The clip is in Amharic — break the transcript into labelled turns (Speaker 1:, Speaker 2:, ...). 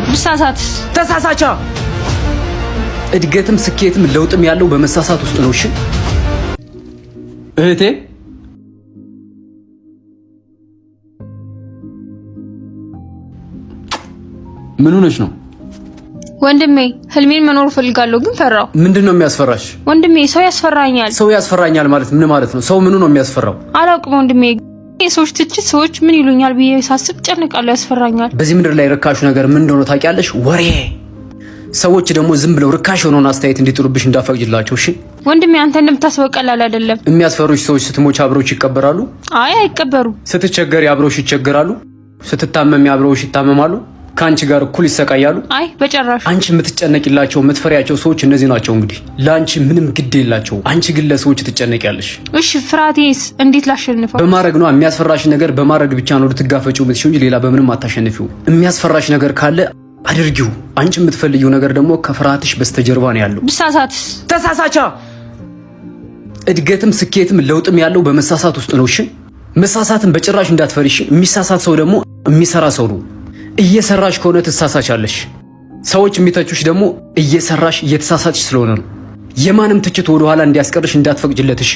Speaker 1: ብሳሳት
Speaker 2: ተሳሳቻ። እድገትም ስኬትም ለውጥም ያለው በመሳሳት ውስጥ ነው። እሺ እህቴ ምን ሆነሽ ነው?
Speaker 1: ወንድሜ ህልሜን መኖር ፈልጋለሁ ግን ፈራው።
Speaker 2: ምንድነው የሚያስፈራሽ?
Speaker 1: ወንድሜ ሰው ያስፈራኛል።
Speaker 2: ሰው ያስፈራኛል ማለት ምን ማለት ነው? ሰው ምኑ ነው የሚያስፈራው?
Speaker 1: አላውቅም ወንድሜ። የሰዎች ትችት ሰዎች ምን ይሉኛል ብዬ ሳስብ ጨነቃለሁ፣ ያስፈራኛል።
Speaker 2: በዚህ ምድር ላይ ርካሹ ነገር ምን እንደሆነ ታውቂያለሽ? ወሬ። ሰዎች ደግሞ ዝም ብለው ርካሽ የሆነውን አስተያየት እንዲጥሉብሽ እንዳፈቅጅላቸው። እሺ
Speaker 1: ወንድሜ አንተ እንደምታስበው ቀላል አይደለም።
Speaker 2: የሚያስፈሩሽ ሰዎች ስትሞች አብረውሽ ይቀበራሉ?
Speaker 1: አይ አይቀበሩ።
Speaker 2: ስትቸገሪ አብረውሽ ይቸገራሉ? ስትታመሚ አብረውሽ ይታመማሉ? ካንቺ ጋር እኩል ይሰቃያሉ?
Speaker 1: አይ በጭራሽ።
Speaker 2: አንቺ የምትጨነቂላቸው የምትፈሪያቸው ሰዎች እነዚህ ናቸው። እንግዲህ ለአንቺ ምንም ግድ የላቸው። አንቺ ግን ለሰዎች ትጨነቂያለሽ።
Speaker 1: እሺ ፍርሃቴስ እንዴት ላሸንፈው?
Speaker 2: በማድረግ ነው። የሚያስፈራሽ ነገር በማድረግ ብቻ ነው ልትጋፈጪው የምትችይው እንጂ ሌላ በምንም አታሸንፊው። የሚያስፈራሽ ነገር ካለ አድርጊው። አንቺ የምትፈልጊው ነገር ደግሞ ከፍርሃትሽ በስተጀርባ ነው ያለው።
Speaker 1: ብሳሳትስ?
Speaker 2: ተሳሳቻ። እድገትም ስኬትም ለውጥም ያለው በመሳሳት ውስጥ ነው። እሺ መሳሳትን በጭራሽ እንዳትፈሪሽ። የሚሳሳት ሰው ደግሞ የሚሰራ ሰው ነው። እየሰራሽ ከሆነ ትሳሳቻለሽ። ሰዎች የሚተቹሽ ደግሞ እየሰራሽ እየተሳሳትሽ ስለሆነ ነው። የማንም ትችት ወደ ኋላ እንዲያስቀርሽ እንዳትፈቅጅለት። እሺ